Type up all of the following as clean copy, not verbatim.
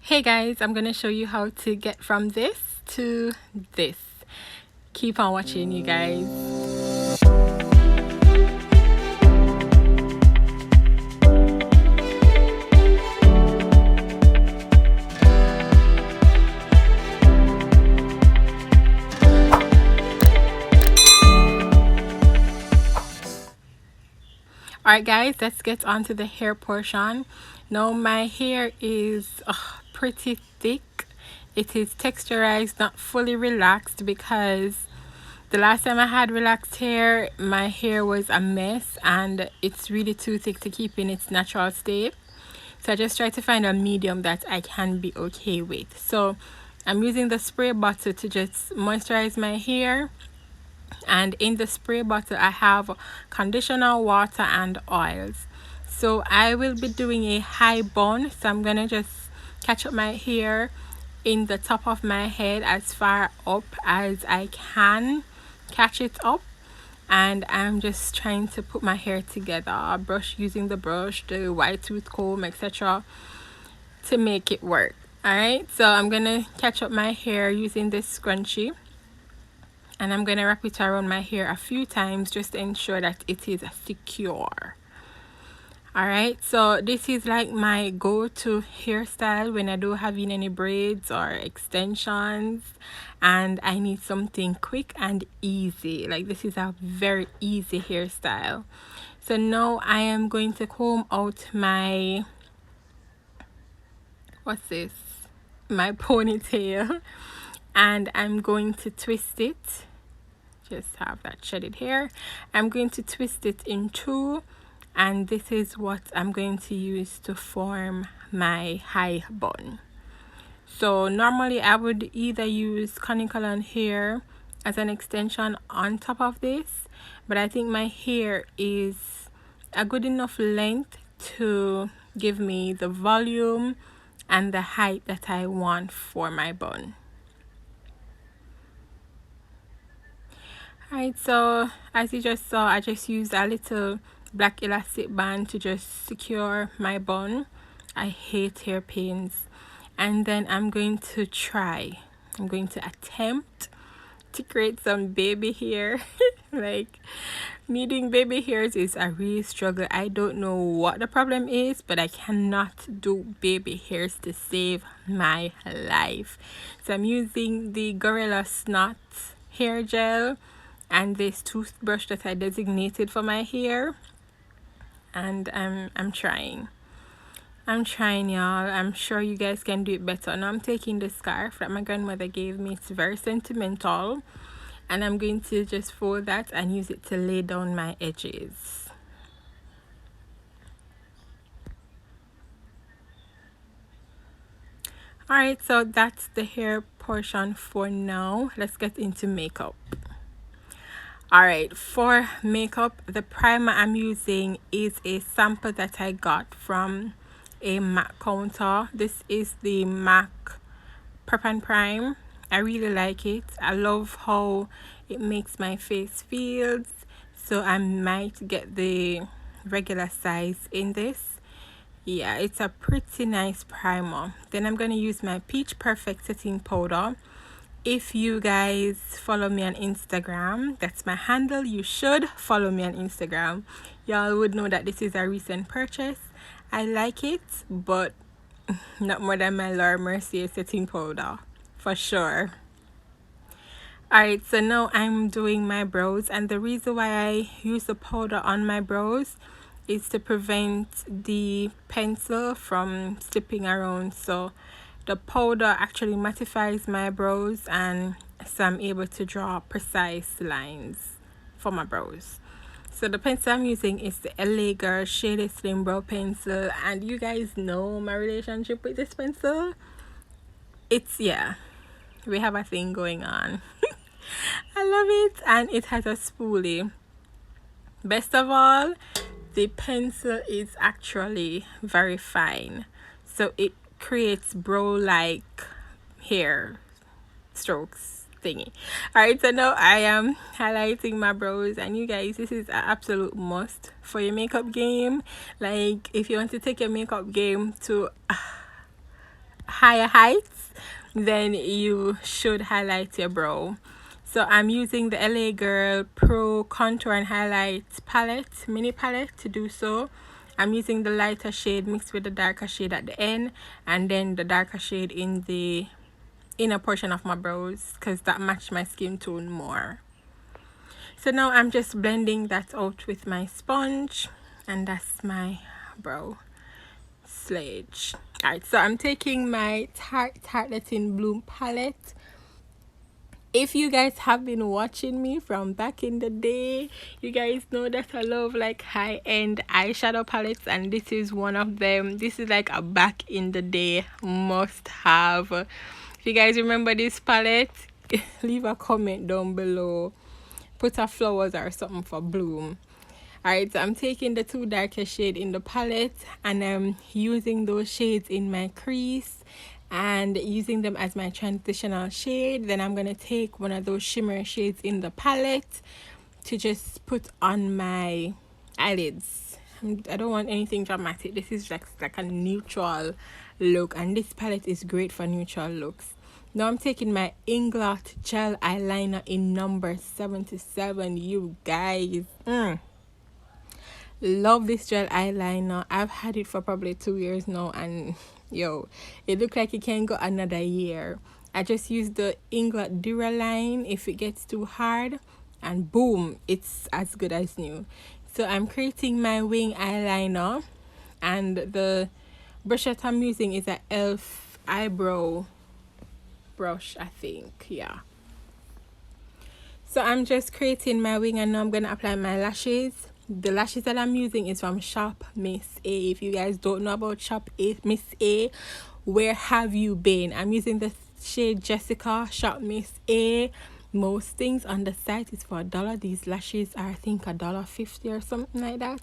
Hey guys, I'm gonna show you how to get from this to this. Keep on watching, you guys. Alright guys, let's get on to the hair portion. Now my hair is pretty thick. It is texturized, not fully relaxed, because the last time I had relaxed hair, my hair was a mess and it's really too thick to keep in its natural state. So I just try to find a medium that I can be okay with. So I'm using the spray bottle to just moisturize my hair. And in the spray bottle I have conditioner, water and oils. So I will be doing a high bun, so I'm gonna just catch up my hair in the top of my head as far up as I can catch it up, and I'm just trying to put my hair together, using the brush, the white tooth comb, etc. to make it work. Alright, so I'm gonna catch up my hair using this scrunchie, and I'm going to wrap it around my hair a few times just to ensure that it is secure. Alright, so this is like my go-to hairstyle when I don't have any braids or extensions and I need something quick and easy. Like, this is a very easy hairstyle. So now I am going to comb out my, what's this? My ponytail. And I'm going to twist it. Just have that shedded hair. I'm going to twist it in two, and this is what I'm going to use to form my high bun. So normally I would either use Conicolon hair as an extension on top of this, but I think my hair is a good enough length to give me the volume and the height that I want for my bun. Alright, so as you just saw, I just used a little black elastic band to just secure my bun. I hate hairpins. And then I'm going to attempt to create some baby hair. Like, me doing baby hairs is a real struggle. I don't know what the problem is, but I cannot do baby hairs to save my life. So I'm using the Gorilla Snot hair gel and this toothbrush that I designated for my hair, and I'm trying, y'all. I'm sure you guys can do it better. Now I'm taking the scarf that my grandmother gave me. It's very sentimental, and I'm going to just fold that and use it to lay down my edges. Alright, so that's the hair portion for now. Let's get into makeup. Alright, for makeup, the primer I'm using is a sample that I got from a MAC counter. This is the MAC Prep and Prime. I really like it. I love how it makes my face feel, so I might get the regular size in this. Yeah, it's a pretty nice primer. Then I'm going to use my Peach Perfect setting powder. If you guys follow me on Instagram, that's my handle. You should follow me on Instagram. Y'all would know that this is a recent purchase. I like it, but not more than my Laura Mercier setting powder, for sure. Alright, so now I'm doing my brows, and the reason why I use the powder on my brows is to prevent the pencil from slipping around. So the powder actually mattifies my brows, and so I'm able to draw precise lines for my brows. So the pencil I'm using is the LA Girl Shaded Slim Brow Pencil, and you guys know my relationship with this pencil. It's, yeah, we have a thing going on. I love it, and it has a spoolie. Best of all, the pencil is actually very fine, so it creates brow like hair strokes thingy. Alright, so now I am highlighting my brows, and you guys, this is an absolute must for your makeup game. Like, if you want to take your makeup game to higher heights, then you should highlight your brow. So I'm using the LA Girl Pro Contour and Highlight palette, mini palette, to do so. I'm using the lighter shade mixed with the darker shade at the end, and then the darker shade in the inner portion of my brows, because that matched my skin tone more. So now I'm just blending that out with my sponge, and that's my brow sledge. Alright, so I'm taking my Tartelet in Bloom palette. If you guys have been watching me from back in the day, you guys know that I love like high-end eyeshadow palettes, and this is one of them. This is like a back in the day must have. If you guys remember this palette, leave a comment down below. Put a flowers or something for Bloom. Alright, so I'm taking the two darker shade in the palette, and I'm using those shades in my crease and using them as my transitional shade. Then I'm going to take one of those shimmer shades in the palette to just put on my eyelids. I don't want anything dramatic. This is like a neutral look, and this palette is great for neutral looks. Now I'm taking my Inglot gel eyeliner in number 77. You guys, love this gel eyeliner. I've had it for probably 2 years now, and yo, it looked like it can go another year. I just use the Inglot Duraline if it gets too hard, and boom, it's as good as new. So I'm creating my wing eyeliner, and the brush that I'm using is an e.l.f. eyebrow brush, I think. Yeah, so I'm just creating my wing, and now I'm gonna apply my lashes. The lashes that I'm using is from Shop Miss A. If you guys don't know about Shop Miss A, where have you been? I'm using the shade Jessica, Shop Miss A. Most things on the site is for $1. These lashes are, I think, $1.50 or something like that.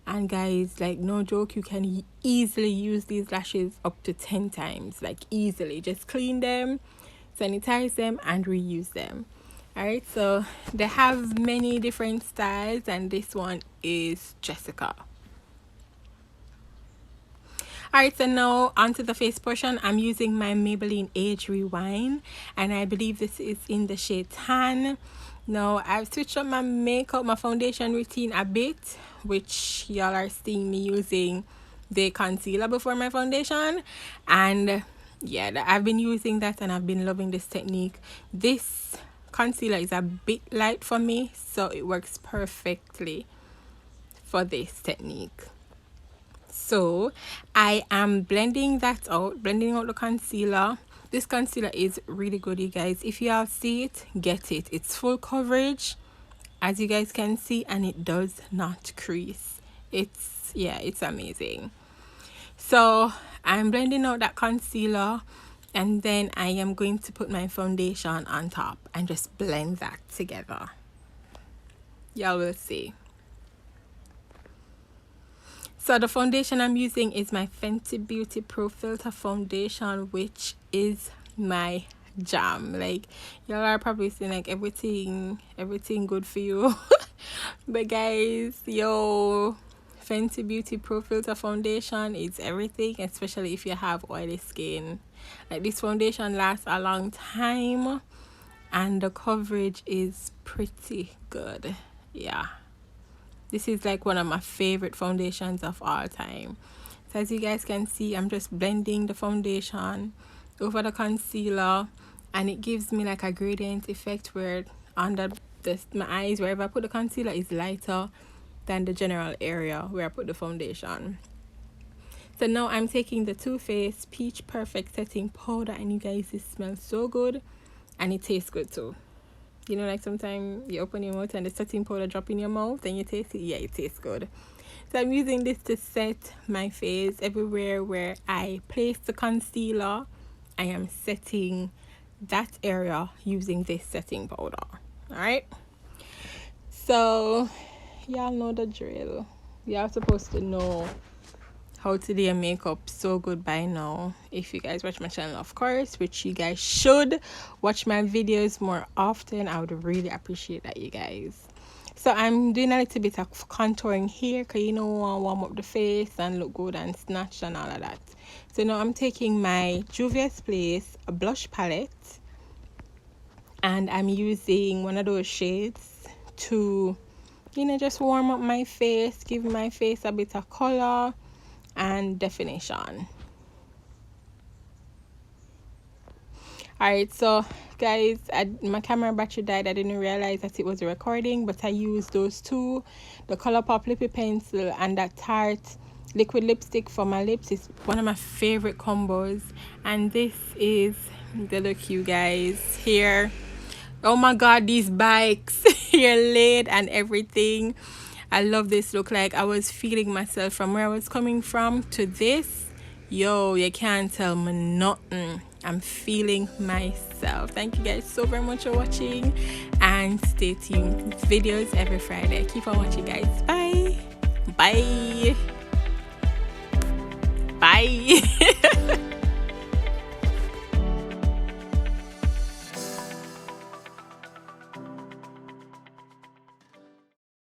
And guys, like, no joke, you can easily use these lashes up to 10 times, like easily. Just clean them, sanitize them, and reuse them. Alright, so they have many different styles, and this one is Jessica. Alright, so now onto the face portion. I'm using my Maybelline Age Rewind, and I believe this is in the shade Tan. Now I've switched up my makeup, my foundation routine a bit, which y'all are seeing me using the concealer before my foundation, and yeah, I've been using that, and I've been loving this technique. This concealer is a bit light for me, so it works perfectly for this technique. So I am blending that out, blending out the concealer. This concealer is really good, you guys. If you all see it, get it. It's full coverage, as you guys can see, and it does not crease. It's amazing. So I'm blending out that concealer, and then I am going to put my foundation on top and just blend that together. Y'all will see. So the foundation I'm using is my Fenty Beauty Pro Filt'r foundation, which is my jam. Like, y'all are probably saying like everything good for you. But guys, yo, Fenty Beauty Pro Filt'r foundation is everything, especially if you have oily skin. Like, this foundation lasts a long time, and the coverage is pretty good. Yeah, this is like one of my favorite foundations of all time. So as you guys can see, I'm just blending the foundation over the concealer, and it gives me like a gradient effect where under my eyes, wherever I put the concealer, is lighter than the general area where I put the foundation. So now I'm taking the Too Faced Peach Perfect Setting Powder, and you guys, it smells so good, and it tastes good too. You know, like sometimes you open your mouth and the setting powder drop in your mouth and you taste it. Yeah, it tastes good. So I'm using this to set my face. Everywhere where I place the concealer, I am setting that area using this setting powder. Alright, so y'all know the drill. Y'all supposed to know how to do your makeup so good by now. If you guys watch my channel, of course, which you guys should watch my videos more often, I would really appreciate that, you guys. So I'm doing a little bit of contouring here because you know I warm up the face and look good and snatch and all of that. So now I'm taking my Juvias Place blush palette and I'm using one of those shades to, you know, just warm up my face, give my face a bit of color and definition. Alright, so guys, my camera battery died. I didn't realize that it was recording, but I used those two, the Colourpop Lippie pencil and that Tarte liquid lipstick for my lips. It's one of my favorite combos. And this is the look, you guys. Here, oh my god, these bikes here laid and everything. I love this look. Like, I was feeling myself from where I was coming from to this. Yo, you can't tell me nothing. I'm feeling myself. Thank you guys so very much for watching and stay tuned. It's videos every Friday. Keep on watching, guys. Bye. Bye. Bye.